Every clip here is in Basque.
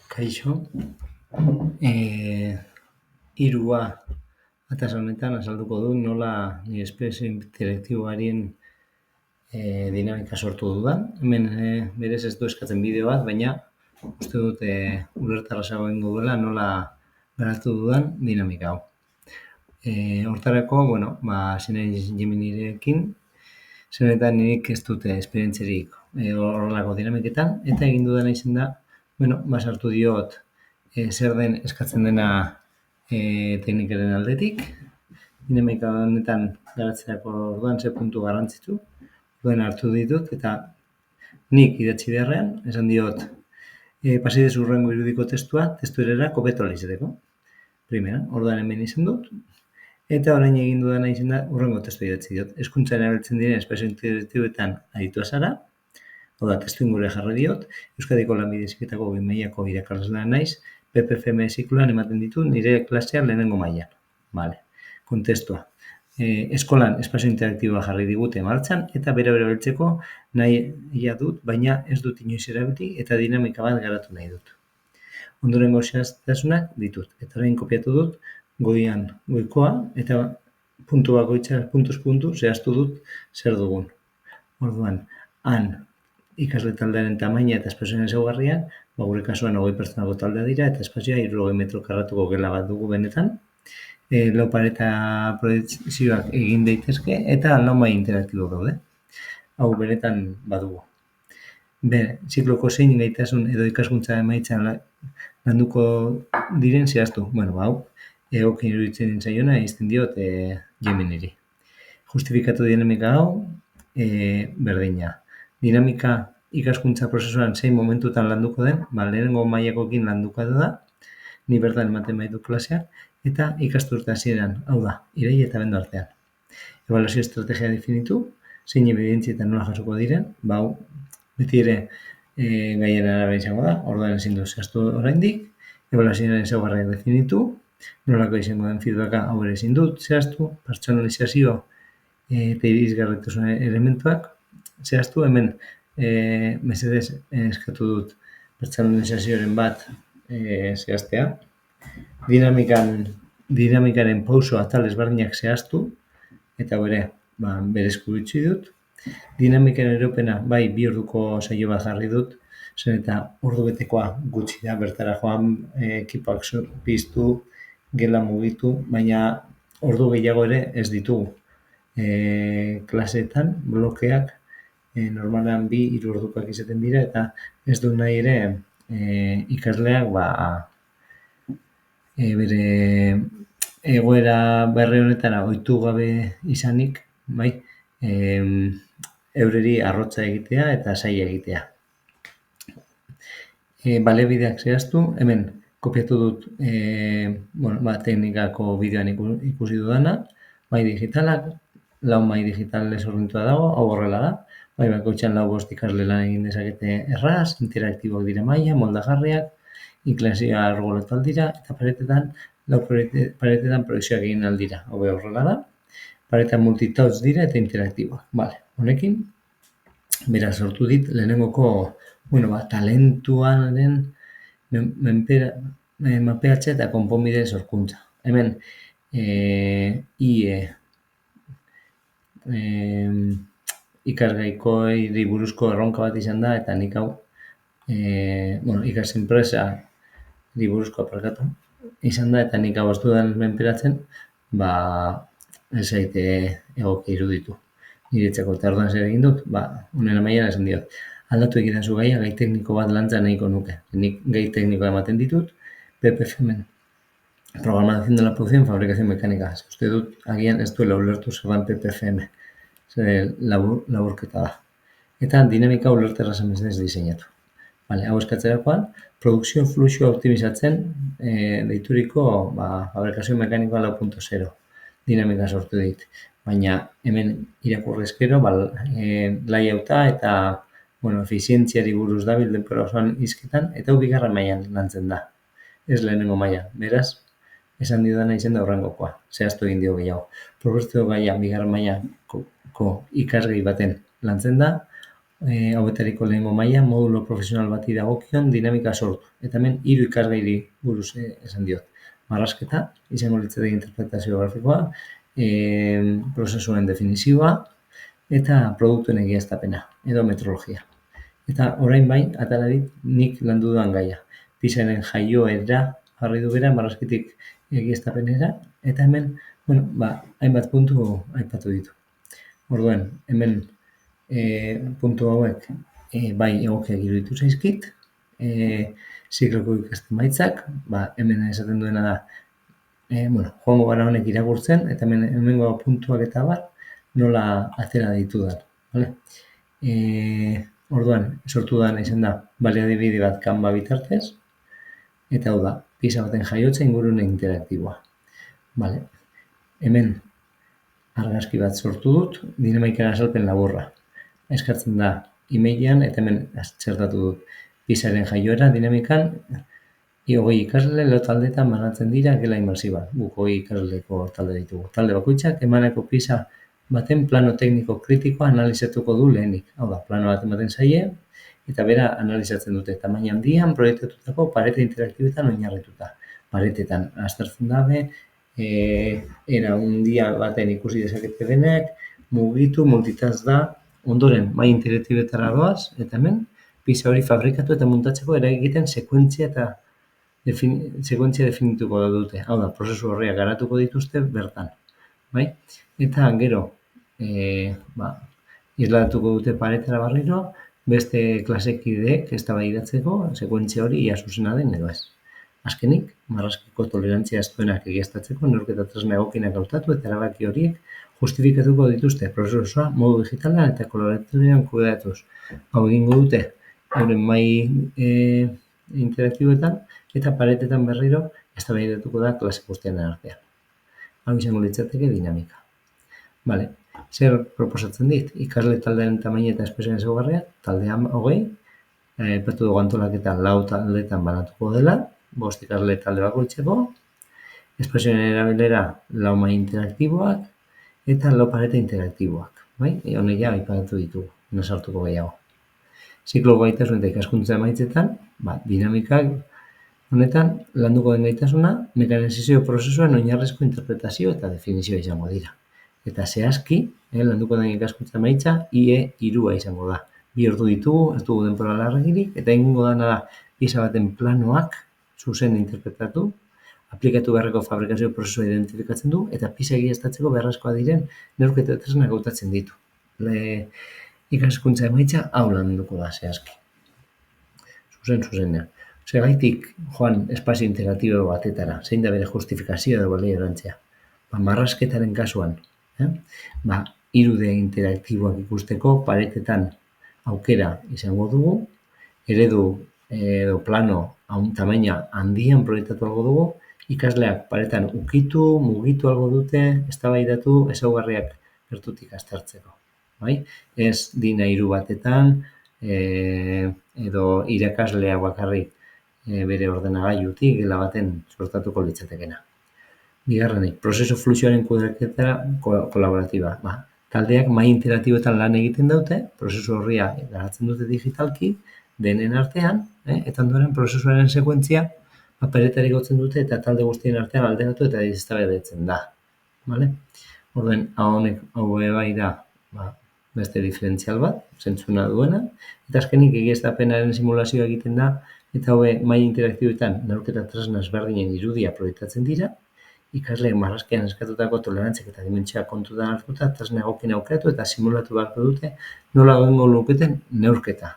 Kaixo, hirua atas honetan azalduko dut nola nire espresio intelektiboaren dinamika sortu dudan. Hemen berez ez du eskatzen bideo bat, baina uste dut ulertarazago egingo duela nola garatu dudan dinamika hau. Hortarako, hasi naiz Geminirekin, zenetan nirik ez dute esperientzerik horrelako dinamiketan, eta egin dudana izan da, sartu diot zer den eskatzen dena teknikaren aldetik, dinamika honetan garatzerako orduan ze puntu garrantzitsu, orduan hartu ditut, eta nik idatzi beharrean, esan diot, pasidez hurrengo irudiko testua, testuerera kopeto izateko. Primera, orduan hemen izan dut, eta orain egin dudana izan da hurrengo testua idatzi diot. Hezkuntzan erabiltzen diren espresio intelektiboetan aditua zara, hau da, testu ingurua jarri diot, Euskadiko Lanbide Heziketako 2 mailako irakaslea naiz, PPFM zikloan ematen ditu nire klasean lehenengo mailan. Vale. Kontestua. Eskolan espazio interaktiboa jarri digute martxan, eta bere beltzeko nahi dut, baina ez dut inoiz erabili eta dinamika bat garatu nahi dut. Ondorengo zehaztasunak ditut, eta orain kopiatu dut goikoa, eta puntu bakoitza, puntuz puntu, zehaztu dut zer dugun. Orduan, han ikasle taldearen tamaina eta espazioen ezaugarrian, gure kasuan 20 pertsonako taldea dira, eta espazioa 60 metro karratuko gela bat dugu benetan. Lau pareta proiekzioak egin daitezke, eta lau mai interaktibo daude. Hau benetan badugu. Zikloko zein gaitasun edo ikaskuntza emaitzan landuko diren zehaztu. Hau, egokin iruditzen zaiona, izten diot Geminiri. Justifikatu dinamika hau, berdina. Dinamika ikaskuntza prozesuan zein momentutan landuko den, lehenengo mailakoekin landuko da, ni bertan ematen baitu klaseak, eta ikasturte hasieran, hau da, irail eta abendu artean. Ebaluazio estrategia definitu, zein ebidentzietan nola jasoko diren, hau, beti ere gaien arabera izango da, orduan ezin du zehaztu oraindik, ebaluazioaren ezaugarriak definitu, nolako izango den feedbacka hau ere ezin dut zehaztu, pertsonalizazio eta irizgarritasun elementuak zehaztu, hemen mesedez eskatu dut pertsonalizazioaren bat zehaztea, dinamikaren pauso atal ezberdinak zehaztu, eta berezko bitxi dut. Dinamikaren eropena, bai, 2 orduko saio bat jarri dut, zen eta ordu betekoa gutxi da, bertara joan, ekipak piztu, gela mugitu, baina ordu gehiago ere ez ditugu. Klaseetan, blokeak, normalan 2-3 ordukoak izaten dira, eta ez du nahi ere ikasleak bere egoera berri honetara ohitu gabe izanik, bai, eureri arrotza egitea eta saia egitea. Baliabideak zehaztu, hemen kopiatu dut teknikako bideoan ikusi dudana, mai digitalak, 4 mai digital ezorrintua dago, hau horrela da, bakoitzan 4-5 ikasle lan egin dezakete erraz, interaktiboak dira maila, moldagarriak, inklusioa argolatu aldira, eta paretetan proiekzioak egin aldira, hau horrela da, paretan multitouch dira eta interaktiboak. Honekin, beraz sortu dit lehenengoko talentuaren mapeatze eta konponbide sorkuntza. Hemen, ikasgaikoei buruzko erronka bat izan da, eta nik hau, ikas enpresa buruzko aparkatu izan da, eta nik hau ez dudan menperatzen, ez zaite egoki iruditu. Niretzako eta orduan zer egin dut, honen amaian esan diot. Aldatu egiten gaia, gai tekniko bat lantza nahiko nuke. Nik gai teknikoa ematen ditut, PPFM, Programación de la Producción, Fabricación Mecánica. Uste dut, agian ez duela ulertu zerban PPFM, laburketa da. Eta dinamika ulerterra zamezez diseinatu. Hau eskatzerakoan, produkzio fluxua optimizatzen deituriko Fabricación Mecánica 4.0 dinamika sortu dit. Baina hemen irakurrezkero, layouta eta efizientziari buruz dabil denbora osoan hizketan, eta hau 2. mailan lantzen da. Ez lehenengo mailan. Beraz, esan diodana izan da horrengokoa. Zehaztu egin dio gehiago. Progresio gaia 2. mailako ikasgai baten lantzen da, hauetariko lehengo maila, modulo profesional bati dagokion dinamika sortu. Eta hemen 3 ikasgairi buruz esan diot. Marrazketa, izango litzateke interpretazio grafikoa, prozesuen definizioa, eta produktuen egiaztapena, edo metrologia. Eta orain bai, atala dit, nik landu dudan gaia. Pisaren jaioera jarri du bera, marrazkitik egiaztapenera, eta hemen, hainbat puntu aipatu ditu. Orduan, hemen puntu hauek bai egokiak iruditu zaizkit, zikloko ikasten baitzak, hemen esaten duena da, joango gara honek irakurtzen, eta hemengo puntuak eta nola atera ditudan. Vale? Orduan, sortu da izan da, baliabide bat Canva bitartez, eta hau da, pisa baten jaiotza ingurune interaktiboa. Vale. Hemen argazki bat sortu dut, dinamikaren azalpen laburra. Eskartzen da emailean, eta hemen txertatu dut pisaren jaioera dinamikan, 20 ikasle lau taldeetan banatzen dira gela imersiba. Guk 20 ikasleko talde ditugu. Talde bakoitzak emaneko pisa baten plano tekniko kritikoa analizatuko du lehenik. Hau da, plano bat ematen zaie, eta bera analizatzen dute. Tamaina handian proiektatutako parete interaktibetan oinarrituta. Paretetan aztertzen dabe, era handia baten ikusi dezakete denek, mugitu, multitask da, ondoren mai interaktibetara doaz, eta hemen, pisa hori fabrikatu eta muntatzeko eragiten sekuentzia definituko dute. Hau da, prozesu horriak garatuko dituzte bertan. Bai? Eta gero, isladatuko dute paretara barriro, beste klasekideek eztabaidatzeko sekuentzia hori ia zuzena den edo ez. Azkenik, marrazkiko tolerantzia estuenak egiaztatzeko neurketa tresna egokienak hautatu eta erabaki horiek justifikatuko dituzte prozesua modu digitalan eta koloratorian kudeatuz. Hau egingo dute, euren mai interaktiboetan eta paretetan berriro eztabaidatuko da klase guztien artean. Hau izango litzateke dinamika. Vale. Zer proposatzen dit? Ikasle taldearen tamaina eta espesioen ezaugarriak, taldean 20, aipatu dugu antolaketa 4 taldeetan banatuko dela, 5 ikasle talde bakoitzeko, espesioen erabilera 4 mai interaktiboak eta 4 parete interaktiboak. Bai? Honek ja aipatu ditugu, nasartuko gehiago. Ziklo gaitasun eta ikaskuntza emaitzetan, dinamikak honetan landuko den gaitasuna, mekanizazio prozesuan oinarrizko interpretazio eta definizioa izango dira. Eta zehazki, landuko den ikaskuntza emaitza, IE3 izango da. 2 ordu ditugu, ez dugu denbora larregirik, eta egingo dana da pisa baten planoak zuzen interpretatu, aplikatu beharreko fabrikazio prozesua identifikatzen du, eta pisa egiaztatzeko beharrezkoa diren neurketa tresnak hautatzen ditu. Ikaskuntza emaitza hau landuko da zehazki. Zuzenean. Segaitik joan espazio interaktibo batetara, zein da bere justifikazio edo baliorantzia. Marrazketaren kasuan, 3D interaktiboak ikusteko paretetan aukera izango dugu, eredu edo plano tamaina handian proiektatu algo dugu, ikasleak paretan ukitu, mugitu algo dute, eztabaidatu, ezaugarriak gertutik aztertzeko. Bai? Ez dina 3 batetan, edo irakaslea bakarrik bere ordenagailutik gela baten sortatuko litzatekena. Bigarrenik, prozesu fluxuaren kudeaketa kolaboratiba. Taldeak mai interaktiboetan lan egiten dute, prozesu horria garatzen dute digitalki, denen artean, eta ondoren prozesuaren sekuentzia paperetari gotzen dute eta talde guztien artean alderatu eta eztabaidatzen da. Orduan, hau bai da beste diferentzial bat, zentzuna duena, eta azkenik egiaztapenaren simulazioa egiten da, eta mai interaktiboetan neurketa tresna ezberdinen irudia proiektatzen dira, ikasleek marrazkian eskatutako tolerantziak eta dimentsioak kontutan hartuta, tresna egokien aukeratu eta simulatu beharko dute nola egingo luketen neurketa.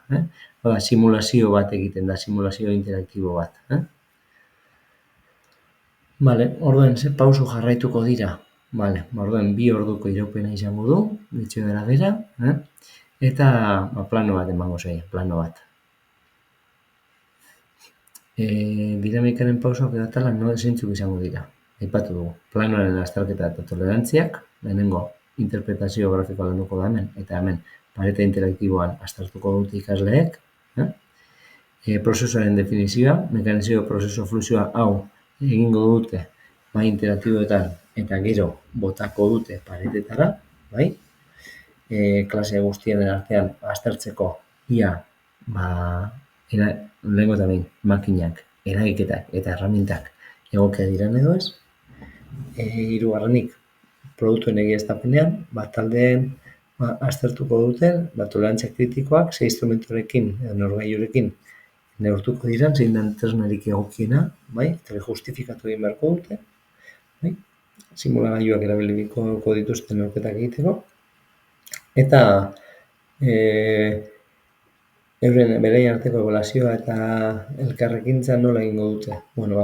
Simulazio bat egiten da, simulazio interaktibo bat. Orduan, ze pauso jarraituko dira? Orduan, 2 orduko iraupena izango du, ditxo dela bera, eta plano bat emango zaie, plano bat. Dinamikaren pausoak edo atala zeintzuk izango dira. Aipatu dugu, planoaren azterketa eta tolerantziak, lehenengo interpretazio grafikoa landuko da hemen, eta hemen pareta interaktiboan aztertuko dute ikasleek, prozesuaren definizioa, mekanizio prozesu fluxua hau egingo dute mai interaktiboetan eta gero botako dute paretetara, bai? Klase guztien artean aztertzeko ia, lehengo eta behin, makinak, eragiketak eta erramintak egokia diren edo ez. Hirugarrenik, produktuen egiaztapenean, taldeen aztertuko duten, tolerantzia kritikoak, ze instrumentorekin edo neurgailurekin neurtuko diren, zein den tresnarik egokiena, eta justifikatu egin beharko dute, simulagailuak erabiliko dituzte neurketak egiteko, eta beraien arteko ebaluazioa eta elkarrekintza nola egingo dute?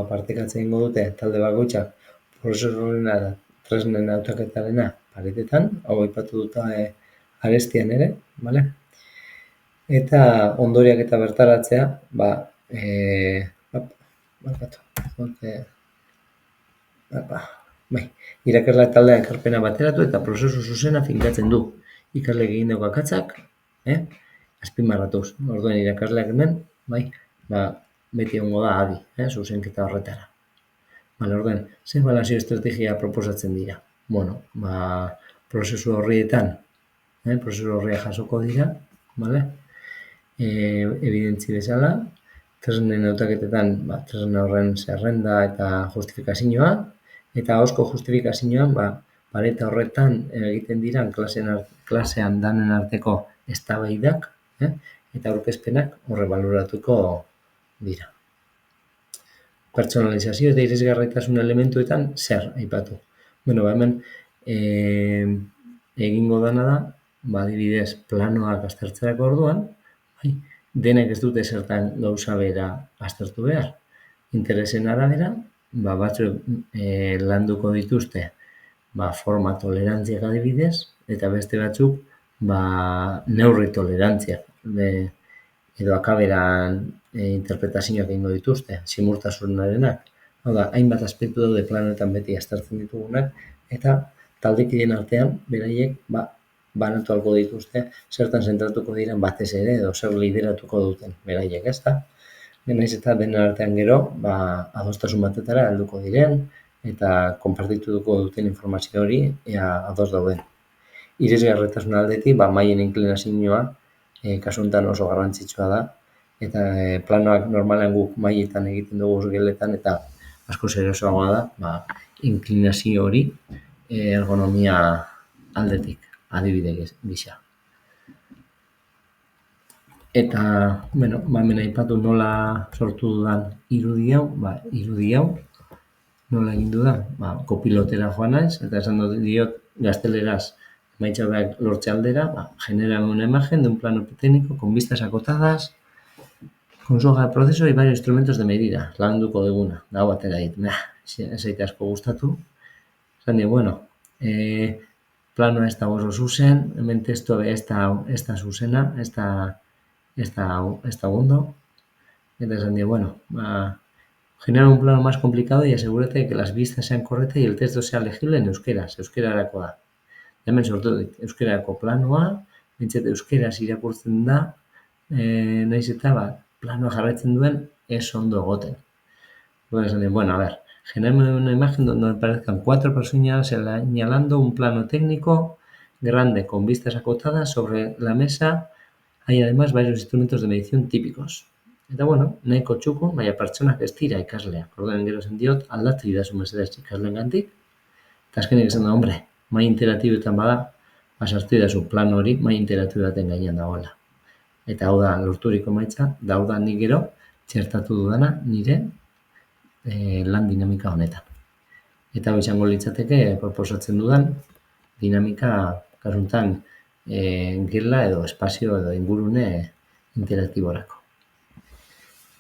Partekatzen egingo dute talde bakoitzak prozesorena eta tresnen hautaketarena paretetan, hau aipatu dut arestian ere, bale? Eta ondoriak eta bertaratzea, irakasle taldea ekarpena bateratu eta prozesu zuzena finkatzen du. Ikasleek egindako akatsak, azpimarratuz. Orduan irakasleak hemen, beti egongo da adi, zuzenketa horretara. Orduan, ze ebaluazio estrategia proposatzen dira? Prozesu horrietan, prozesu horriak jasoko dira, evidentzi bezala, tresnen hautaketetan, tresnen horren zerrenda eta justifikazioa, eta ahozko justifikazioan, pareta horretan egiten dira klasean danen arteko eztabaidak, eta aurkezpenak horre baloratuko dira. Pertsonalizazio eta irisgarritasun elementuetan zer aipatu. Hemen egingo dana da, adibidez, planoak aztertzerako orduan, denek ez dute zertan gauza bera aztertu behar. Interesen arabera, batzuk landuko dituzte forma tolerantziak adibidez, eta beste batzuk neurri tolerantziak, edo akaberan interpretazioak egingo dituzte, simultasunarenak. Hau da, hainbat aspektu daude planoetan beti aztertzen ditugunak, eta taldekideen artean, beraiek, banatu alko dituzte, zertan zentratuko diren batez ere, edo zer lideratuko duten beraiek, ezta? Naiz eta denen artean gero, adostasun batetara helduko diren, eta konpartituko duten informazio hori, ea ados dauden. Irisgarritasun aldetik, maien inklinazioa, kasu honetan oso garrantzitsua da, eta planoak normalean guk maietan egiten dugu geletan, eta asko erosoagoa da, inklinazio hori ergonomia aldetik, adibide gisa. Eta, hemen aipatu nola sortu dudan irudi hau, nola egin dudan, kopilotera joan naiz, eta esan diot gazteleraz emaitza hauek lortze aldera, generan una imagen de un plano técnico con vistas acotadas, con su hoja de proceso y varios instrumentos de medida, landuko duguna, da batera dit, ez zaite asko gustatu, esan dio, planoa ez da oso zuzen, hemen testua ez da zuzena, ez da ondo, eta esan dio, genera un plano más complicado y asegúrate que las vistas sean correctas y el texto sea legible en euskerarako da. Hemen sortu dit, euskerarako planoa, bintzat euskeraz irakurtzen da, nahiz eta planoa jarraitzen duen ez ondo egoten. Esan dio, genera una imagen donde aparezcan 4 personas señalando un plano técnico grande con vistas acotadas sobre la mesa. Hay además varios instrumentos de medición típicos. Eta nahiko txukun, pertsonak ez dira ikasleak. Orduan gero esan diot, aldatu idazu mesedez ikasleen gantik. Eta azkenik esan da, mai interaktiboetan bada, sartu idazu plan hori, mai interaktiboetan gainean dagoela. Eta hau da, lorturiko emaitza, da hau da nik gero, txertatu dudana nire lan dinamika honetan. Eta hau izango litzateke proposatzen dudan dinamika, kasuntan, gela edo espazio edo ingurune interaktiborako.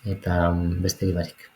Eta beste barik.